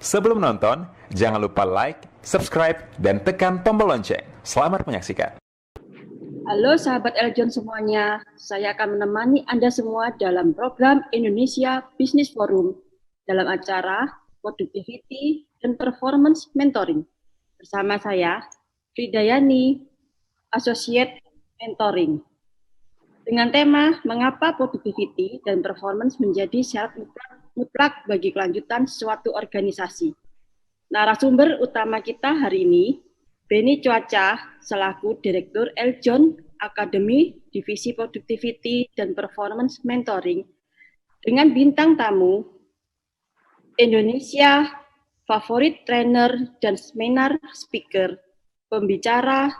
Sebelum nonton, jangan lupa like, subscribe, dan tekan tombol lonceng. Selamat menyaksikan. Halo sahabat Eljon semuanya, saya akan menemani Anda semua dalam program Indonesia Business Forum dalam acara Productivity dan Performance Mentoring. Bersama saya, Fridayani, Associate Mentoring. Dengan tema, mengapa productivity dan performance menjadi syarat mutlak bagi kelanjutan suatu organisasi. Narasumber utama kita hari ini, Benny Cuaca, selaku Direktur Eljon Academy Divisi Productivity dan Performance Mentoring, dengan bintang tamu Indonesia Favorit Trainer dan Seminar Speaker, pembicara,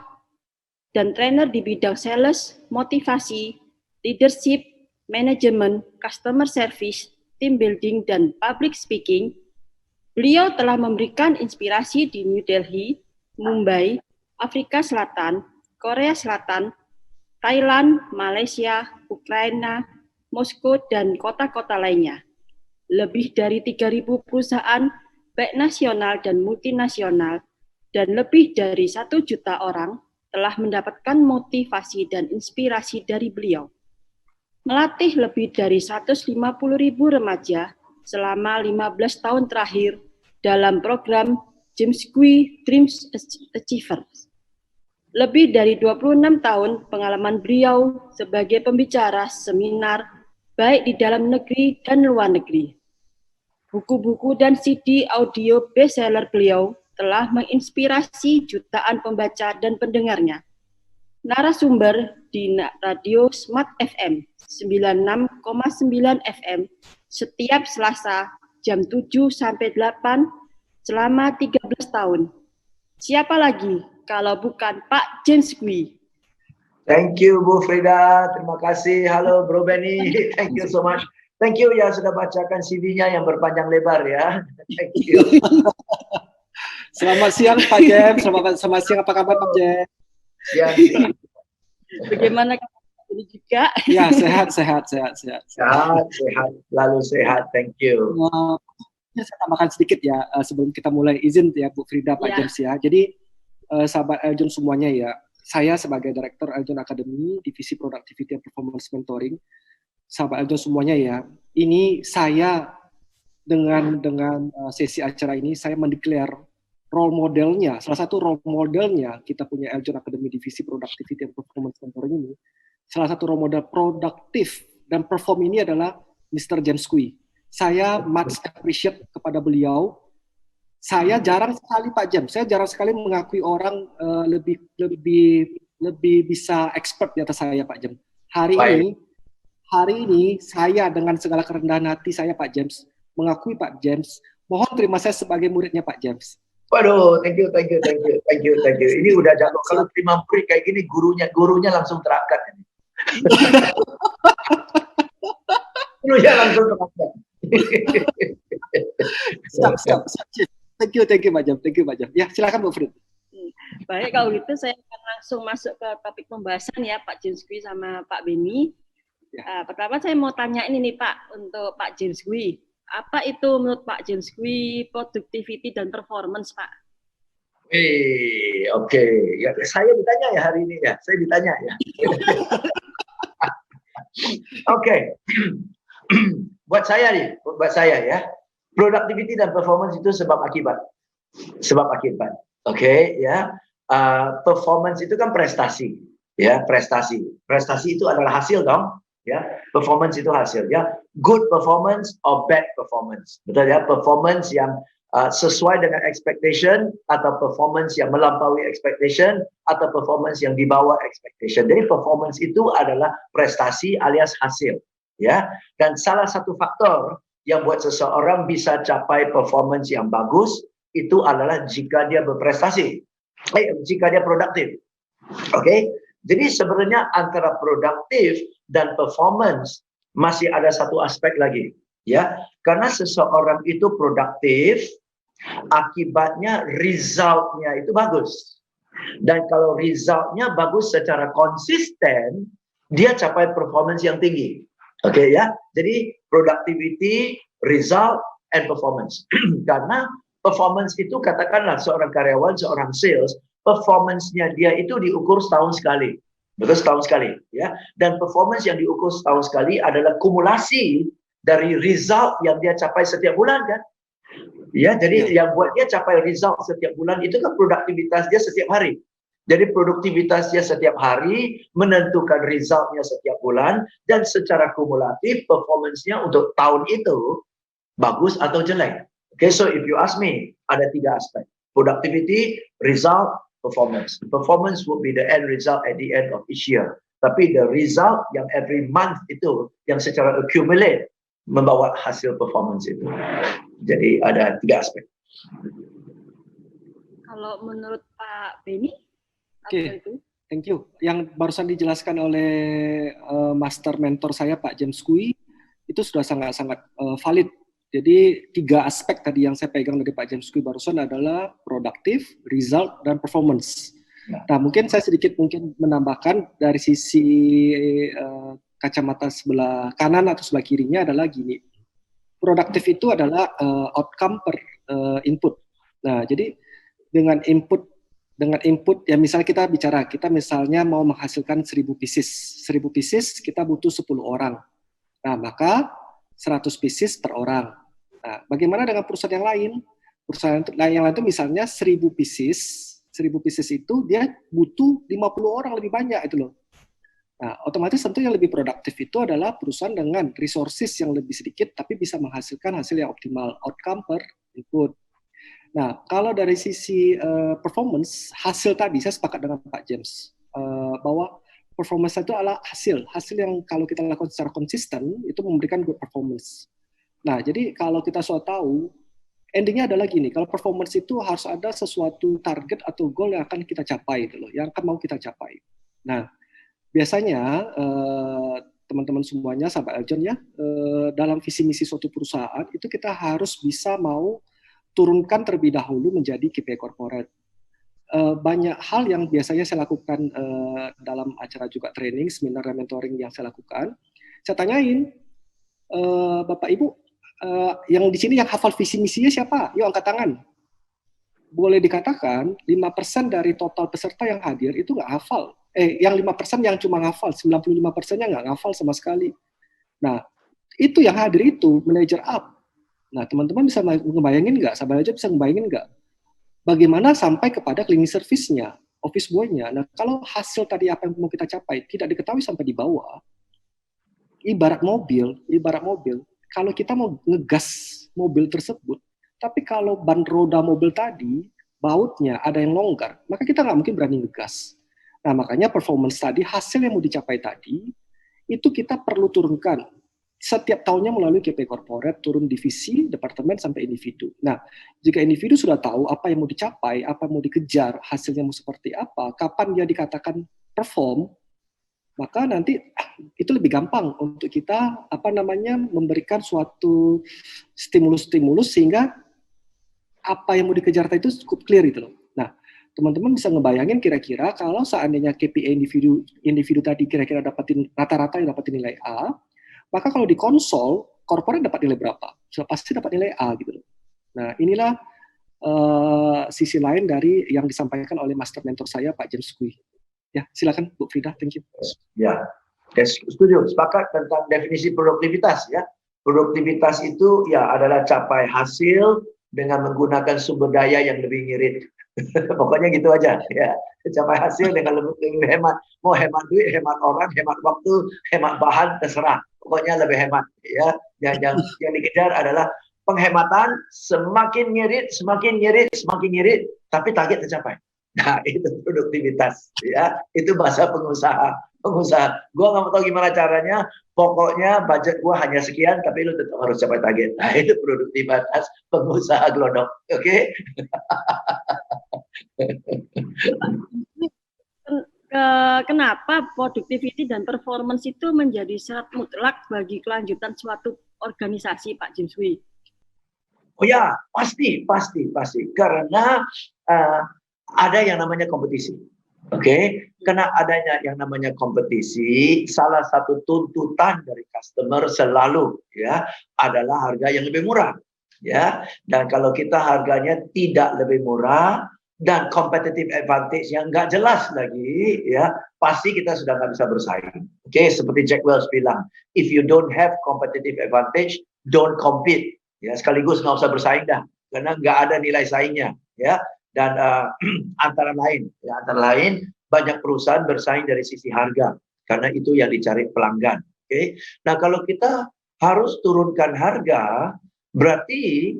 dan trainer di bidang sales, motivasi, leadership, manajemen, customer service, team building, dan public speaking. Beliau telah memberikan inspirasi di New Delhi, Mumbai, Afrika Selatan, Korea Selatan, Thailand, Malaysia, Ukraina, Moskow, dan kota-kota lainnya. Lebih dari 3.000 perusahaan, baik nasional dan multinasional, dan lebih dari 1 juta orang telah mendapatkan motivasi dan inspirasi dari beliau. Melatih lebih dari 150.000 remaja selama 15 tahun terakhir dalam program James Gui Dreams Achievers. Lebih dari 26 tahun pengalaman beliau sebagai pembicara seminar baik di dalam negeri dan luar negeri. Buku-buku dan CD audio bestseller beliau telah menginspirasi jutaan pembaca dan pendengarnya. Narasumber di Radio Smart FM 96,9 FM setiap Selasa jam 7 sampai 8 selama 13 tahun. Siapa lagi kalau bukan Pak James Gui? Thank you Bu Frida, terima kasih. Halo Bro Benny, thank you so much. Thank you ya sudah bacakan CV-nya yang berpanjang lebar ya. Thank you. Selamat siang Pak James, selamat siang, apa kabar Pak James? Siang. Bagaimana kabar ini juga? Ya, sehat, lalu sehat, thank you. Saya tambahkan sedikit ya, sebelum kita mulai, izin ya Bu Frida, Pak James ya. Jadi sahabat Eljon semuanya ya, saya sebagai Direktur Eljon Academy, Divisi Productivity and Performance Mentoring, sahabat Eljon semuanya ya, ini saya dengan sesi acara ini, saya mendeklar role modelnya, salah satu role modelnya kita punya Eljon Academy Divisi Productivity and Performance Mentoring ini, salah satu role model produktif dan perform ini adalah Mr. James Gui. Saya much appreciate kepada beliau. Saya jarang sekali Pak James, saya jarang sekali mengakui orang lebih bisa expert di atas saya Pak James. Hari ini saya dengan segala kerendahan hati saya Pak James mengakui Pak James, mohon terima saya sebagai muridnya Pak James. Waduh, thank you. Ini udah jago, kalau terima murid kayak gini, gurunya langsung terangkat. Gurunya langsung terangkat. Siap. Thank you Pak James. Ya, silakan Bu Frid. Baik, kalau gitu saya akan langsung masuk ke topik pembahasan ya Pak James Gui sama Pak Benny. Ya. Pertama saya mau tanya ini nih Pak, untuk Pak James Gui. Apa itu menurut Pak James Gui productivity dan performance, Pak? Oke. Ya, saya ditanya ya hari ini ya. Saya ditanya ya. Oke. Buat saya ya. Productivity dan performance itu sebab akibat. Oke, ya. Performance itu kan prestasi, ya, prestasi. Prestasi itu adalah hasil dong. Ya, performance itu hasil ya, good performance or bad performance, betul ya, performance yang sesuai dengan expectation atau performance yang melampaui expectation atau performance yang di bawah expectation. Jadi performance itu adalah prestasi alias hasil ya, dan salah satu faktor yang buat seseorang bisa capai performance yang bagus itu adalah jika dia berprestasi, jika dia produktif. Oke. Jadi sebenarnya antara produktif dan performance masih ada satu aspek lagi, ya. Karena seseorang itu produktif, akibatnya resultnya itu bagus. Dan kalau resultnya bagus secara konsisten, dia capai performance yang tinggi. Oke ya. Jadi productivity, result, and performance. Karena performance itu katakanlah seorang karyawan, seorang sales, performance-nya dia itu diukur setahun sekali. Betul, setahun sekali, ya. Dan performance yang diukur setahun sekali adalah kumulasi dari result yang dia capai setiap bulan, kan? Ya, jadi yang buat dia capai result setiap bulan itu kan produktivitas dia setiap hari. Jadi produktivitas dia setiap hari menentukan resultnya setiap bulan, dan secara kumulatif performance-nya untuk tahun itu bagus atau jelek. Okay, so if you ask me, ada 3 aspek. Productivity, result, performance. Performance would be the end result at the end of each year. Tapi the result yang every month itu, yang secara accumulate, membawa hasil performance itu. Jadi ada 3 aspek. Kalau menurut Pak Beni, Oke. apa itu? Thank you. Yang barusan dijelaskan oleh master mentor saya Pak James Kui itu sudah sangat-sangat valid. Jadi 3 aspek tadi yang saya pegang dari Pak James Kui barusan adalah produktif, result, dan performance. Nah, mungkin saya sedikit menambahkan dari sisi kacamata sebelah kanan atau sebelah kirinya adalah gini. Produktif itu adalah outcome per input. Nah, jadi dengan input ya misalnya kita misalnya mau menghasilkan 1000 pieces. 1000 pieces kita butuh 10 orang. Nah, maka 100 pieces per orang. Nah, bagaimana dengan perusahaan yang lain? Perusahaan yang lain itu misalnya 1000 pieces itu dia butuh 50 orang lebih banyak itu loh. Nah, otomatis tentu yang lebih produktif itu adalah perusahaan dengan resources yang lebih sedikit tapi bisa menghasilkan hasil yang optimal, outcome per input. Nah, kalau dari sisi performance, hasil tadi saya sepakat dengan Pak James bahwa performance itu adalah hasil yang kalau kita lakukan secara konsisten itu memberikan good performance. Nah, jadi kalau kita sudah tahu endingnya adalah gini, kalau performance itu harus ada sesuatu target atau goal yang akan kita capai gitu loh, yang akan mau kita capai. Nah, biasanya teman-teman semuanya, sahabat Eljon ya, dalam visi misi suatu perusahaan itu kita harus bisa mau turunkan terlebih dahulu menjadi KPI corporate. Banyak hal yang biasanya saya lakukan dalam acara juga training, seminar dan mentoring yang saya lakukan. Saya tanyain, Bapak Ibu, yang di sini yang hafal visi misinya siapa? Yuk angkat tangan. Boleh dikatakan 5% dari total peserta yang hadir itu nggak hafal. Yang 5% yang cuma hafal, 95%-nya nggak hafal sama sekali. Nah, itu yang hadir itu manager up. Nah, teman-teman bisa ngebayangin nggak? Sahabat aja bisa ngebayangin nggak? Bagaimana sampai kepada cleaning service-nya, office boy-nya. Nah, kalau hasil tadi apa yang mau kita capai tidak diketahui sampai di bawah, ibarat mobil, kalau kita mau ngegas mobil tersebut, tapi kalau ban roda mobil tadi, bautnya ada yang longgar, maka kita nggak mungkin berani ngegas. Nah, makanya performance tadi, hasil yang mau dicapai tadi, itu kita perlu turunkan. Setiap tahunnya melalui KPI corporate, turun divisi, departemen, sampai individu. Nah, jika individu sudah tahu apa yang mau dicapai, apa yang mau dikejar, hasilnya mau seperti apa, kapan dia dikatakan perform, maka nanti itu lebih gampang untuk kita memberikan suatu stimulus-stimulus sehingga apa yang mau dikejar tadi itu cukup clear gitu loh. Nah, teman-teman bisa ngebayangin kira-kira kalau seandainya KPI individu tadi kira-kira dapatin rata-rata yang dapatin nilai A, maka kalau di konsol, corporate dapat nilai berapa? Sudah pasti dapat nilai A gitu loh. Nah, inilah sisi lain dari yang disampaikan oleh master mentor saya, Pak James Kui. Ya, silakan Bu Frida, thank you. Ya, setuju, sepakat tentang definisi produktivitas ya. Produktivitas itu ya adalah capai hasil dengan menggunakan sumber daya yang lebih ngirit. Pokoknya gitu aja ya. Capai hasil dengan lebih hemat. Mau hemat duit, hemat orang, hemat waktu, hemat bahan, terserah. Pokoknya lebih hemat ya. Yang dikejar adalah penghematan, semakin ngirit, tapi target tercapai. Nah, itu produktivitas ya. Itu bahasa pengusaha. Gua nggak tahu gimana caranya, pokoknya budget gua hanya sekian, tapi lu tetap harus capai target. Nah, itu produktivitas pengusaha glodok. Oke? Kenapa productivity dan performance itu menjadi syarat mutlak bagi kelanjutan suatu organisasi, Pak James Kui? Oh ya, pasti. Karena ada yang namanya kompetisi. Oke, karena adanya yang namanya kompetisi, salah satu tuntutan dari customer selalu ya adalah harga yang lebih murah. ya. Dan kalau kita harganya tidak lebih murah dan competitive advantage yang nggak jelas lagi, ya, pasti kita sudah nggak bisa bersaing. Oke, seperti Jack Welch bilang, if you don't have competitive advantage, don't compete. Ya, sekaligus nggak usah bersaing dah, karena nggak ada nilai saingnya, ya. Dan antara lain banyak perusahaan bersaing dari sisi harga, karena itu yang dicari pelanggan. Oke, nah kalau kita harus turunkan harga, berarti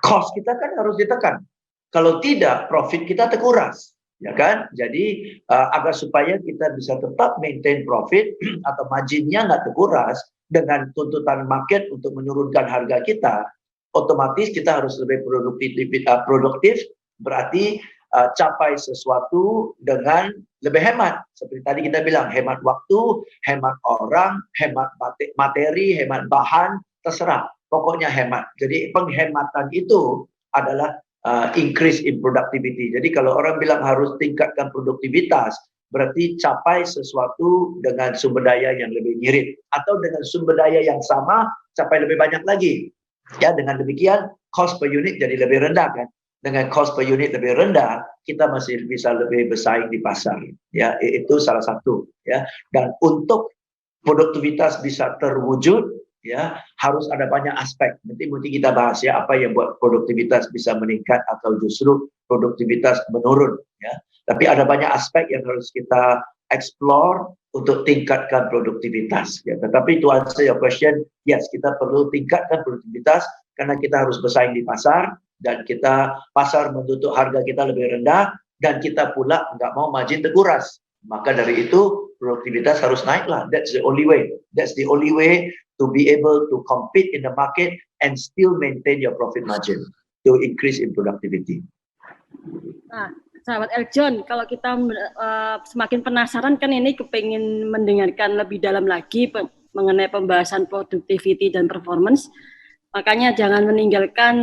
cost kita kan harus ditekan. Kalau tidak, profit kita terkuras, ya kan? Jadi agar supaya kita bisa tetap maintain profit atau marginnya nggak terkuras dengan tuntutan market untuk menurunkan harga kita, otomatis kita harus lebih produktif, berarti capai sesuatu dengan lebih hemat. Seperti tadi kita bilang, hemat waktu, hemat orang, hemat materi, hemat bahan, terserah. Pokoknya hemat. Jadi penghematan itu adalah increase in productivity. Jadi kalau orang bilang harus tingkatkan produktivitas, berarti capai sesuatu dengan sumber daya yang lebih mirip. Atau dengan sumber daya yang sama, capai lebih banyak lagi. Ya, dengan demikian, cost per unit jadi lebih rendah kan. Dengan cost per unit lebih rendah, kita masih bisa lebih bersaing di pasar. Ya, itu salah satu. Ya, dan untuk produktivitas bisa terwujud, ya, harus ada banyak aspek. Nanti mungkin kita bahas ya apa yang buat produktivitas bisa meningkat atau justru produktivitas menurun. Ya, tapi ada banyak aspek yang harus kita explore untuk tingkatkan produktivitas. Ya, tetapi to answer your question, yes, kita perlu tingkatkan produktivitas karena kita harus bersaing di pasar. Dan pasar menuntut harga kita lebih rendah, dan kita pula nggak mau margin terkuras. Maka dari itu produktivitas harus naik lah. That's the only way. That's the only way to be able to compete in the market and still maintain your profit margin to increase in productivity. Nah, sahabat Eljon, kalau kita semakin penasaran kan ini kepingin mendengarkan lebih dalam lagi mengenai pembahasan productivity dan performance. Makanya jangan meninggalkan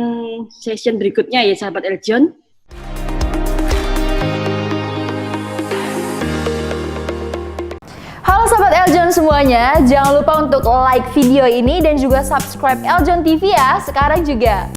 session berikutnya ya sahabat Eljon. Halo sahabat Eljon semuanya, jangan lupa untuk like video ini dan juga subscribe Eljon TV ya, sekarang juga.